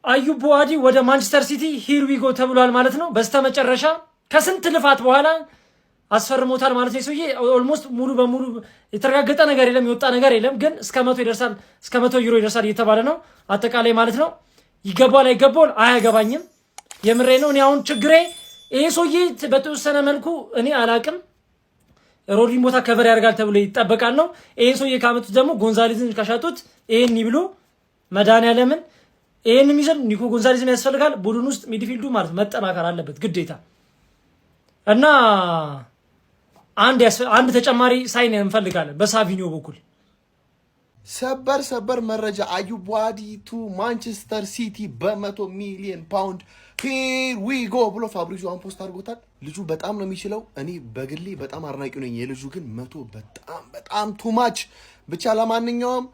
አዩብ ቡዋዲ ወደ ማንቸስተር ሲቲ ሂር ዊ ጎ ተብሏል ማለት ነው። በስተመጨረሻ ከስንት ልፋት በኋላ አስፈርሞታል ማለት ነው። ሰውዬ ኦልሞስት ሙሉ በሙሉ የተረጋገጠ ነገር የለም፣ የወጣ ነገር የለም፣ ግን እስከ 100 ይደርሳል፣ እስከ 100 ዩሮ ይደርሳል እየተባለ ነው አጠቃላይ ማለት ነው። ይገባል አይገባል አያገባኝም። የምሬ ነው። እኔ አሁን ችግሬ ይሄ ሰውዬ በተወሰነ መልኩ እኔ አላቅም ሮድሪን ቦታ ከቨር ያደርጋል ተብሎ ይጠበቃል ነው። ይሄን ሰውዬ ካመጡት ደግሞ ጎንዛሌዝን ከሻጡት ይሄን ይብሉ መድኃኒዓለምን ይሄን የሚዘል ኒኮ ጎንዛሌዝም ያስፈልጋል። ቡድን ውስጥ ሚድፊልዱ ማለት መጠናከር አለበት ግዴታ እና አንድ ተጨማሪ ሳይን እንፈልጋለን በሳቪኒዮ በኩል። ሰበር መረጃ አዩብ ቡዋዲ ቱ ማንቸስተር ሲቲ በ100 ሚሊዮን ፓውንድ ሂር ዊ ጎ ብሎ ፋብሪዚዮ ፖስት አድርጎታል። ልጁ በጣም ነው የሚችለው። እኔ በግሌ በጣም አድናቂው ነኝ። የልጁ ግን 100 በጣም ቱማች። ብቻ ለማንኛውም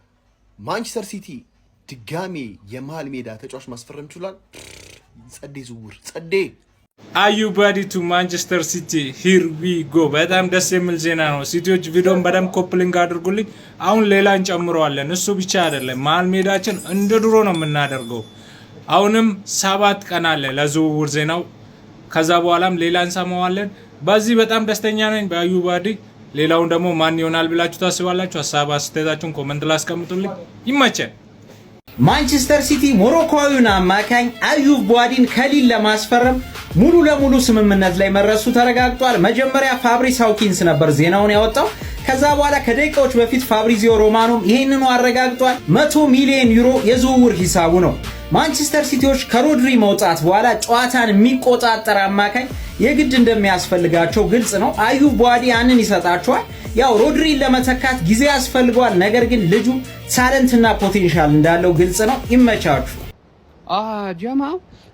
ማንቸስተር ሲቲ ድጋሜ የመሃል ሜዳ ተጫዋች ማስፈረም ይችላል። ጸዴ ዝውውር ጸዴ። አዩብ ቡዋዲ ቱ ማንቸስተር ሲቲ ሂር ዊ ጎ። በጣም ደስ የሚል ዜና ነው። ሲቲዎች ቪዲዮን በደንብ ኮፕሊንግ አድርጉልኝ። አሁን ሌላ እንጨምረዋለን። እሱ ብቻ አይደለም፣ መሃል ሜዳችን እንደ ድሮ ነው የምናደርገው። አሁንም 7 ቀን አለ ለዝውውር ዜናው። ከዛ በኋላም ሌላ እንሰማዋለን። በዚህ በጣም ደስተኛ ነኝ በአዩብ ቡዋዲ። ሌላውን ደግሞ ማን ይሆናል ብላችሁ ታስባላችሁ? ሀሳብ አስተያየታችሁን ኮሜንት ላይ አስቀምጡልኝ። ይመቸን። ማንቸስተር ሲቲ ሞሮኮዊውን አማካኝ አዩብ ቡዋዲን ከሊል ለማስፈረም ሙሉ ለሙሉ ስምምነት ላይ መድረሱ ተረጋግጧል። መጀመሪያ ፋብሪስ ሃውኪንስ ነበር ዜናውን ያወጣው። ከዛ በኋላ ከደቂቃዎች በፊት ፋብሪዚዮ ሮማኖም ይህንኑ አረጋግጧል። 100 ሚሊዮን ዩሮ የዝውውር ሂሳቡ ነው። ማንቸስተር ሲቲዎች ከሮድሪ መውጣት በኋላ ጨዋታን የሚቆጣጠር አማካኝ የግድ እንደሚያስፈልጋቸው ግልጽ ነው። አዩብ ቡዋዲ ያንን ይሰጣቸዋል። ያው ሮድሪን ለመተካት ጊዜ ያስፈልገዋል። ነገር ግን ልጁ ታለንትና ፖቴንሻል እንዳለው ግልጽ ነው። ይመቻችሁ። ጀማ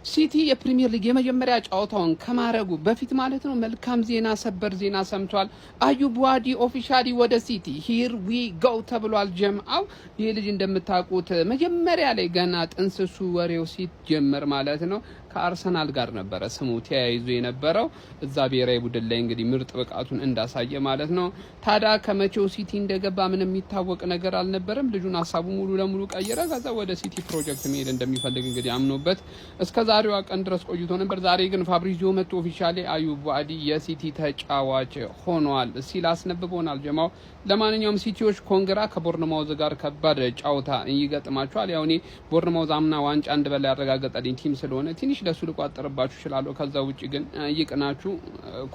ሲቲ የፕሪሚየር ሊግ የመጀመሪያ ጨዋታውን ከማረጉ በፊት ማለት ነው መልካም ዜና ሰበር ዜና ሰምቷል። አዩብ ቡዋዲ ኦፊሻሊ ወደ ሲቲ ሂር ዊ ጎ ተብሏል። ጀማው ይህ ልጅ እንደምታውቁት መጀመሪያ ላይ ገና ጥንስሱ ወሬው ሲጀመር ማለት ነው ከአርሰናል ጋር ነበረ ስሙ ተያይዞ የነበረው እዛ ብሔራዊ ቡድን ላይ እንግዲህ ምርጥ ብቃቱን እንዳሳየ ማለት ነው። ታዲያ ከመቼው ሲቲ እንደገባ ምንም የሚታወቅ ነገር አልነበረም። ልጁን ሀሳቡ ሙሉ ለሙሉ ቀየረ። ከዛ ወደ ሲቲ ፕሮጀክት መሄድ እንደሚፈልግ እንግዲህ አምኖበት እስከ ዛሬዋ ቀን ድረስ ቆይቶ ነበር። ዛሬ ግን ፋብሪዚዮ መጥቶ ኦፊሻሊ አዩብ ቡዋዲ የሲቲ ተጫዋች ሆኗል ሲል አስነብቦናል። ጀማው ለማንኛውም ሲቲዎች ኮንግራ ከቦርንማውዝ ጋር ከባድ ጫውታ ይገጥማቸዋል። ያው እኔ ቦርንማውዝ አምና ዋንጫ እንደበላ ያረጋገጠልኝ ቲም ስለሆነ ትንሽ ለሱ ልቋጠርባችሁ ይችላል። ከዛ ውጪ ግን ይቅናችሁ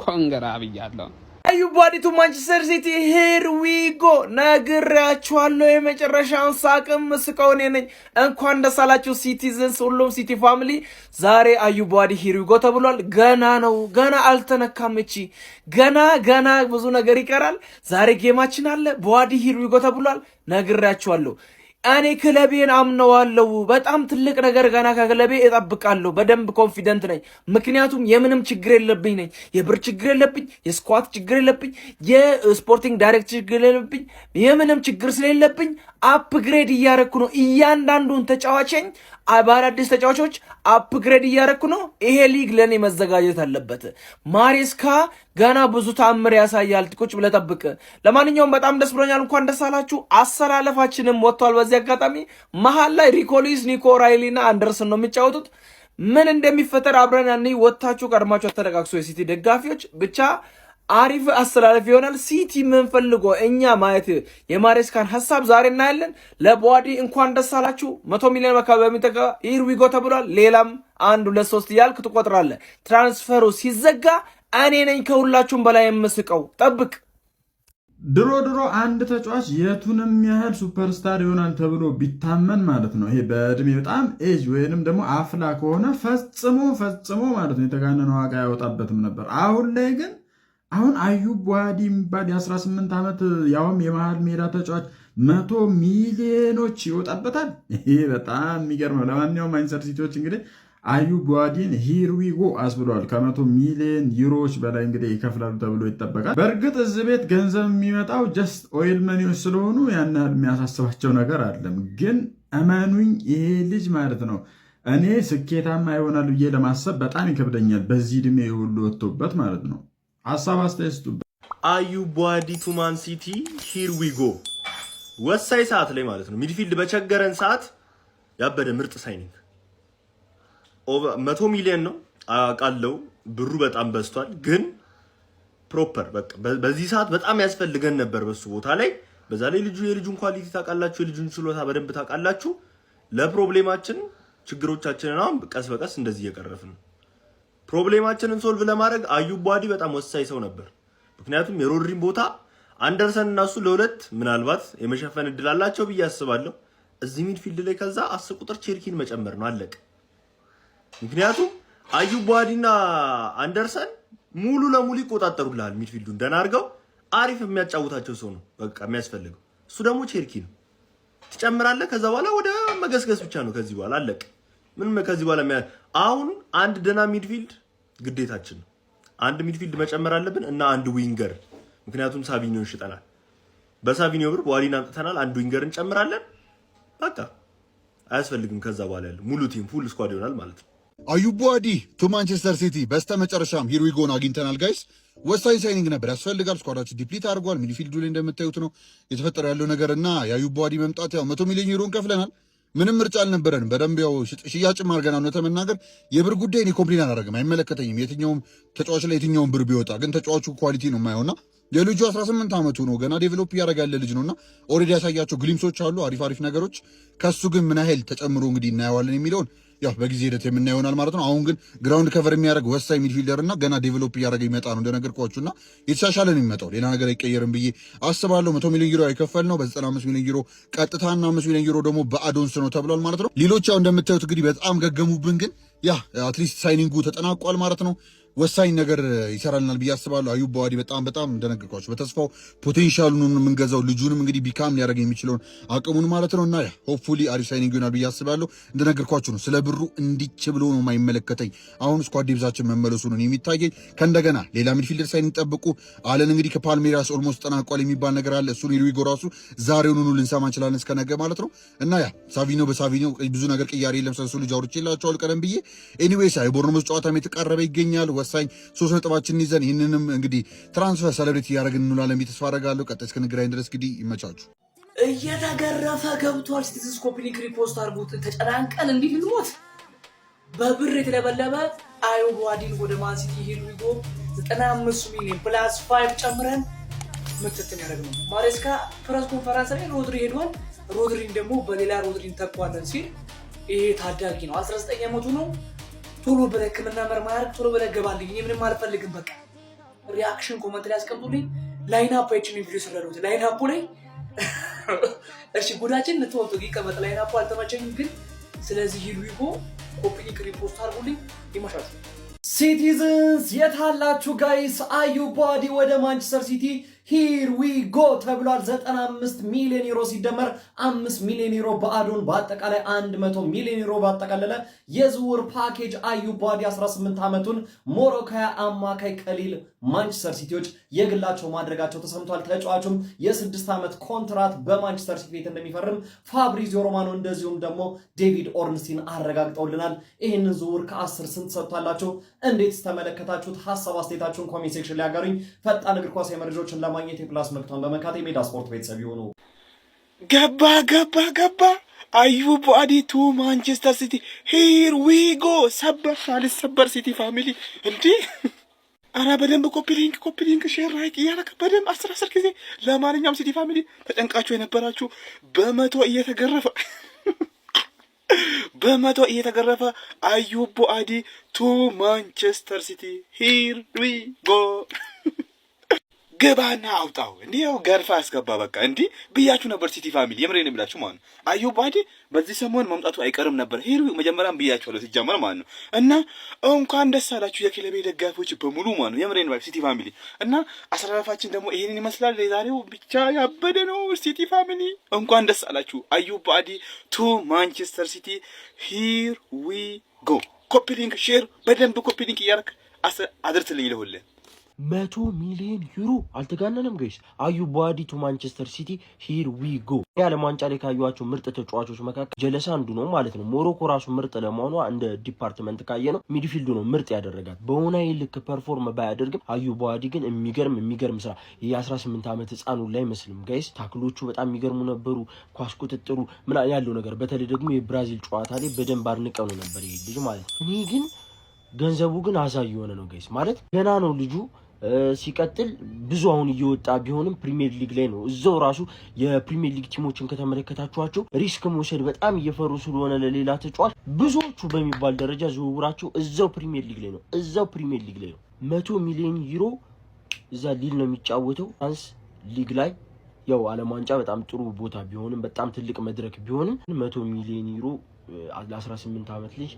ኮንግራ ብያለሁ። አዩብ ቡዋዲ ቱ ማንቸስተር ሲቲ ሂር ዊ ጎ ነግራችኋለሁ። የመጨረሻውን ሳቅም ስቀው እኔ ነኝ። እንኳን ደስ አላችሁ ሲቲዝንስ፣ ሁሉም ሲቲ ፋሚሊ። ዛሬ አዩብ ቡዋዲ ሂር ዊ ጎ ተብሏል። ገና ነው፣ ገና አልተነካም። እቺ ገና ብዙ ነገር ይቀራል። ዛሬ ጌማችን አለ። ቡዋዲ ሂር ዊ ጎ ተብሏል። ነግራችኋለሁ። እኔ ክለቤን አምነዋለሁ። በጣም ትልቅ ነገር ገና ከክለቤ እጠብቃለሁ። በደንብ ኮንፊደንት ነኝ። ምክንያቱም የምንም ችግር የለብኝ ነኝ። የብር ችግር የለብኝ፣ የስኳት ችግር የለብኝ፣ የስፖርቲንግ ዳይሬክት ችግር የለብኝ። የምንም ችግር ስለሌለብኝ አፕግሬድ እያረኩ ነው። እያንዳንዱን ተጫዋቸኝ በአዳዲስ ተጫዋቾች አፕግሬድ እያረኩ ነው። ይሄ ሊግ ለእኔ መዘጋጀት አለበት። ማሬስካ ገና ብዙ ታምር ያሳያል። ቁጭ ብለህ ጠብቅ። ለማንኛውም በጣም ደስ ብሎኛል። እንኳን ደስ አላችሁ። አሰላለፋችንም ወጥቷል። በዚህ አጋጣሚ መሀል ላይ ሪኮሊስ፣ ኒኮ ራይሊ እና አንደርሰን ነው የሚጫወቱት። ምን እንደሚፈጠር አብረን ያኔ ወጥታችሁ ቀድማችሁ ተደጋግሶ የሲቲ ደጋፊዎች ብቻ አሪፍ አስተላለፍ ይሆናል። ሲቲ ምን ፈልጎ እኛ ማየት የማሬስካን ሐሳብ ዛሬ እናያለን። ለቡዋዲ እንኳን ደስ አላችሁ። 100 ሚሊዮን አካባቢ የሚጠጋ ሂር ዊ ጎ ተብሏል። ሌላም 1 2 3 እያልክ ትቆጥራለህ። ትራንስፈሩ ሲዘጋ እኔ ነኝ ከሁላችሁም በላይ የምስቀው። ጠብቅ። ድሮ አንድ ተጫዋች የቱንም ያህል ሱፐርስታር ይሆናል ተብሎ ቢታመን ማለት ነው ይሄ በእድሜ በጣም ኤጅ ወይንም ደግሞ አፍላ ከሆነ ፈጽሞ ማለት ነው የተጋነነ ዋጋ ያወጣበትም ነበር። አሁን ላይ ግን አዩብ ቡዋዲ የሚባል የ18 ዓመት ያውም የመሃል ሜዳ ተጫዋች 100 ሚሊዮኖች ይወጣበታል። ይሄ በጣም የሚገርም ነው። ለማንኛውም ማንቸስተር ሲቲዎች እንግዲህ አዩብ ቡዋዲን ሂር ዊ ጎ አስብለዋል። ከ100 ሚሊዮን ዩሮዎች በላይ እንግዲህ ይከፍላሉ ተብሎ ይጠበቃል። በእርግጥ እዚህ ቤት ገንዘብ የሚመጣው ጀስት ኦይል መኒዎች ስለሆኑ ያን ያህል የሚያሳስባቸው ነገር አይደለም። ግን እመኑኝ ይሄ ልጅ ማለት ነው እኔ ስኬታማ ይሆናል ብዬ ለማሰብ በጣም ይከብደኛል። በዚህ ዕድሜ ሁሉ ወጥቶበት ማለት ነው። ሀሳብ አስተያየቱ አዩብ ቡዋዲ ቱ ማን ሲቲ ሂር ዊ ጎ። ወሳኝ ሰዓት ላይ ማለት ነው ሚድፊልድ በቸገረን ሰዓት ያበደ ምርጥ ሳይኒንግ 100 ሚሊዮን ነው አውቃለሁ። ብሩ በጣም በዝቷል፣ ግን ፕሮፐር በቃ በዚህ ሰዓት በጣም ያስፈልገን ነበር በሱ ቦታ ላይ። በዛ ላይ የልጁን ኳሊቲ ታውቃላችሁ፣ የልጁን ችሎታ በደንብ ታውቃላችሁ። ለፕሮብሌማችን ችግሮቻችንን አሁን ቀስ በቀስ እንደዚህ እየቀረፍን ነው። ፕሮብሌማችንን ሶልቭ ለማድረግ አዩብ ቧዲ በጣም ወሳኝ ሰው ነበር። ምክንያቱም የሮድሪን ቦታ አንደርሰን እና እሱ ለሁለት ምናልባት የመሸፈን እድል አላቸው ብዬ አስባለሁ። እዚህ ሚድፊልድ ላይ ከዛ 10 ቁጥር ቼርኪን መጨመር ነው አለቀ። ምክንያቱም አዩብ ቧዲና አንደርሰን ሙሉ ለሙሉ ይቆጣጠሩልሃል ሚድፊልዱን ደህና አድርገው። አሪፍ የሚያጫውታቸው ሰው ነው በቃ የሚያስፈልገው። እሱ ደግሞ ቼርኪ ነው። ትጨምራለህ፣ ከዛ በኋላ ወደ መገስገስ ብቻ ነው ከዚህ በኋላ አለቀ። ምንም ከዚህ በኋላ አሁን አንድ ደህና ሚድፊልድ ግዴታችን ነው። አንድ ሚድፊልድ መጨመር አለብን እና አንድ ዊንገር፣ ምክንያቱም ሳቪኒዮን ሽጠናል። በሳቪኒዮ ብር ቧዲን አምጥተናል። አንድ ዊንገር እንጨምራለን። በቃ አያስፈልግም። ከዛ በኋላ ያለው ሙሉ ቲም ፉል ስኳድ ይሆናል ማለት ነው። አዩብ ቧዲ ቱ ማንቸስተር ሲቲ በስተመጨረሻም ሂር ዊ ጎን አግኝተናል ጋይስ። ወሳኝ ሳይኒንግ ነበር፣ ያስፈልጋል። ስኳዳችን ዲፕሊት አድርጓል። ሚድፊልዱ ላይ እንደምታዩት ነው የተፈጠረ ያለው ነገር እና የአዩብ ቧዲ መምጣት ያው 100 ሚሊዮን ዩሮን ከፍለናል። ምንም ምርጫ አልነበረንም። በደንብ ያው ሽያጭም አድርገናል። ነው ተመናገር የብር ጉዳይ እኔ ኮምፕሌን አላደርግም፣ አይመለከተኝም። የትኛውም ተጫዋች ላይ የትኛውም ብር ቢወጣ ግን ተጫዋቹ ኳሊቲ ነው የማየውና የልጁ 18 ዓመቱ ነው ገና ዴቨሎፕ እያደረገ ያለ ልጅ ነውና ኦልሬዲ ያሳያቸው ግሊምሶች አሉ፣ አሪፍ ነገሮች። ከሱ ግን ምን ያህል ተጨምሮ እንግዲህ እናየዋለን የሚለውን ያው በጊዜ ሂደት የምናየው ይሆናል ማለት ነው። አሁን ግን ግራውንድ ከቨር የሚያደርግ ወሳኝ ሚድፊልደር እና ገና ዴቨሎፕ እያደረገ ይመጣ ነው እንደነገርኳችሁና የተሻሻለ ነው የሚመጣው። ሌላ ነገር አይቀየርም ብዬ አስባለሁ። 100 ሚሊዮን ዩሮ አይከፈል ነው፣ በ95 ሚሊዮን ዩሮ ቀጥታና 5 ሚሊዮን ዩሮ ደግሞ በአዶንስ ነው ተብሏል ማለት ነው። ሌሎች ያው እንደምታዩት እንግዲህ በጣም ገገሙብን፣ ግን ያ አትሊስት ሳይኒንጉ ተጠናቋል ማለት ነው። ወሳኝ ነገር ይሰራልናል ብዬ አስባለሁ። አዩብ ቧዲ በጣም እንደነገርኳችሁ በተስፋው ፖቴንሻሉን የምንገዛው ልጁንም እንግዲህ ቢካም ሊያደርግ የሚችለውን አቅሙን ማለት ነው እና ያ ሆፕፉሊ አሪፍ ሳይኒንግ ይሆናል ብዬ አስባለሁ። እንደነገርኳችሁ ነው፣ ስለ ብሩ እንዲች ብሎ ነው የማይመለከተኝ። አሁን ስኳድ ዴብዛችን መመለሱ ነው የሚታየኝ። ከእንደገና ሌላ ሚድፊልደር ሳይኒንግ ጠብቁ አለን እንግዲህ ከፓልሜሪያስ ኦልሞስት ተጠናቋል የሚባል ነገር አለ። እሱን ሂር ዊ ጎ ራሱ ዛሬውኑ ልንሰማ እንችላለን እስከ ነገ ማለት ነው እና ያ ሳቪኒዮ በሳቪኒዮ ብዙ ነገር ቅያሬ የለም። ስለሱ ልጅ አውርቼላችኋለሁ ቀደም ብዬ። ኤኒዌይስ የቦርንመዝ ጨዋታም የተቃረበ ይገኛል። ወሳኝ 3 ነጥባችንን ይዘን ይህንንም እንግዲህ ትራንስፈር ሴሌብሬት እያደረግን እንውላለን ብዬ ተስፋ አደርጋለሁ። ቀጣይ እስክንገናኝ ድረስ እንግዲህ ይመቻችሁ። እየተገረፈ ገብቷል። ስቴቶስኮፕ ሊንክ ሪፖስት አድርጉት። ተጨናንቀን እንዲህ ልንሞት በብር የተለበለበ አዩብ ቧዲን ወደ ማን ሲቲ ሂር ዊ ጎ 95 ሚሊዮን ፕላስ 5 ጨምረን ምትትን ያደረግነው። ማሬስካ ፕሬስ ኮንፈረንስ ላይ ሮድሪ ሄዷል። ሮድሪን ደግሞ በሌላ ሮድሪን ተኳለን ሲል ይሄ ታዳጊ ነው፣ 19 ዓመቱ ነው። ቶሎ ብለህ ሕክምና ምርመራ ቶሎ ብለህ ገባልኝ። እኔ ምንም አልፈልግም። በቃ ሪአክሽን ኮመንት ላይ አስቀምጡልኝ። ላይናፕ አይችን ቪዲዮ ሰራሁት። ላይናፑ ላይ እሺ ጉዳችን እንተወጡ ይቀመጥ። ላይናፑ አልተመቸኝም ግን ስለዚህ ሂር ዊ ጎ ኮፒ ሊንክ ሪፖስት አድርጉልኝ። ይመሻችሁ ሲቲዝንስ የታላችሁ ጋይስ። አዩብ ቧዲ ወደ ማንቸስተር ሲቲ ሂር ዊ ጎ ተብሏል። 95 ሚሊዮን ዩሮ ሲደመር 5 ሚሊዮን ዩሮ በአዶን በአጠቃላይ 100 ሚሊዮን ዩሮ ባጠቃለለ የዝውውር ፓኬጅ አዩብ ቧዲ 18 ዓመቱን ሞሮካዊ አማካይ ከሊል ማንቸስተር ሲቲዎች የግላቸው ማድረጋቸው ተሰምቷል። ተጫዋቹም የ6 ዓመት ኮንትራት በማንቸስተር ሲቲ ቤት እንደሚፈርም ፋብሪዚዮ ሮማኖ እንደዚሁም ደግሞ ዴቪድ ኦርንስቲን አረጋግጠውልናል። ይህንን ዝውውር ከ10 ስንት ሰጥቷላችሁ? እንዴት ተመለከታችሁት? ሀሳብ አስተያየታችሁን ኮሜንት ሴክሽን ላይ አጋሩኝ። ፈጣን እግር ኳስ መረጃዎችን ለማግኘት የፕላስ ምልክቷን በመንካት የሜዳ ስፖርት ቤተሰብ ይሁኑ። ገባ አዩብ ቧዲ ቱ ማንቸስተር ሲቲ ሂር ዊ ጎ። ሰበር ሳልሰበር ሲቲ ፋሚሊ እንዴ! አራ በደንብ ኮፒ ሊንክ ሼር ላይክ እያደረገ በደንብ 10 ጊዜ። ለማንኛውም ሲቲ ፋሚሊ ተጨንቃችሁ የነበራችሁ በመቶ እየተገረፈ አዩብ ቧዲ ቱ ማንቸስተር ሲቲ ሂር ዊ ጎ። ገባና አውጣው እንዲያው ገርፋ አስገባ። በቃ እንዲህ ብያችሁ ነበር ሲቲ ፋሚሊ፣ የምሬን ብላችሁ ማለት ነው። አዩብ ቧዲ በዚህ ሰሞን መምጣቱ አይቀርም ነበር። ሂር መጀመሪያም ብያችኋለሁ ሲጀመር ማለት ነው። እና እንኳን ደስ አላችሁ የክለቤ ደጋፊዎች በሙሉ ማለት ነው። የምሬን ብላችሁ ሲቲ ፋሚሊ እና አሰራራፋችን ደግሞ ይሄንን ይመስላል። የዛሬው ብቻ ያበደ ነው። ሲቲ ፋሚሊ እንኳን ደስ አላችሁ። አዩብ ቧዲ ቱ ማንቸስተር ሲቲ ሂር ዊ ጎ። ኮፒ ሊንክ ሼር በደንብ ኮፒ ሊንክ እያደረክ አድርስልኝ ይለሁልህ። 100 ሚሊዮን ዩሮ አልተጋነንም ጋይስ። አዩብ ቡአዲ ቱ ማንቸስተር ሲቲ ሂር ዊ ጎ። የዓለም ዋንጫ ላይ ካዩዋቸው ምርጥ ተጫዋቾች መካከል ጀለሳ አንዱ ነው ማለት ነው። ሞሮኮ ራሱ ምርጥ ለመሆኗ እንደ ዲፓርትመንት ካየ ነው ሚድፊልዱ ነው ምርጥ ያደረጋት። በሆነ ልክ ፐርፎርም ባያደርግም አዩብ ቡአዲ ግን የሚገርም ስራ የ18 ዓመት ህፃኑ ላይ መስልም ጋይስ። ታክሎቹ በጣም የሚገርሙ ነበሩ። ኳስ ቁጥጥሩ ምን ያለው ነገር በተለይ ደግሞ የብራዚል ጨዋታ ላይ በደንብ አርንቀው ነበር ይሄ ልጅ ማለት ነው። እኔ ግን ገንዘቡ ግን አሳይ የሆነ ነው ጋይስ ማለት ገና ነው ልጁ። ሲቀጥል ብዙ አሁን እየወጣ ቢሆንም ፕሪሚየር ሊግ ላይ ነው። እዛው ራሱ የፕሪሚየር ሊግ ቲሞችን ከተመለከታችኋቸው ሪስክ መውሰድ በጣም እየፈሩ ስለሆነ ለሌላ ተጫዋች ብዙዎቹ በሚባል ደረጃ ዝውውራቸው እዛው ፕሪሚየር ሊግ ላይ ነው። 100 ሚሊዮን ዩሮ እዛ ሊል ነው የሚጫወተው ፍራንስ ሊግ ላይ። ያው ዓለም ዋንጫ በጣም ጥሩ ቦታ ቢሆንም በጣም ትልቅ መድረክ ቢሆንም 100 ሚሊዮን ዩሮ ለ18 ዓመት ልጅ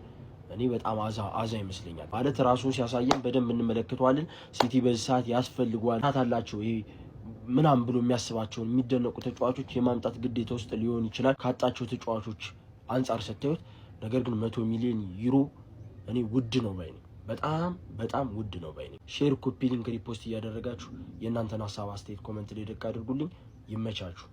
እኔ በጣም አዛ ይመስለኛል ማለት ራሱን ሲያሳየን በደንብ እንመለከተዋለን። ሲቲ በዚህ ሰዓት ያስፈልጓል ታታላቸው ይሄ ምናም ብሎ የሚያስባቸውን የሚደነቁ ተጫዋቾች የማምጣት ግዴታ ውስጥ ሊሆን ይችላል ካጣቸው ተጫዋቾች አንፃር ሰጥተውት። ነገር ግን 100 ሚሊዮን ዩሮ እኔ ውድ ነው ባይ ነኝ። በጣም ውድ ነው ባይ ነኝ። ሼር፣ ኮፒ ሊንክ፣ ሪፖስት እያደረጋችሁ የእናንተን ሀሳብ አስተያየት ኮሜንት ላይ ደቅ አድርጉልኝ። ይመቻችሁ።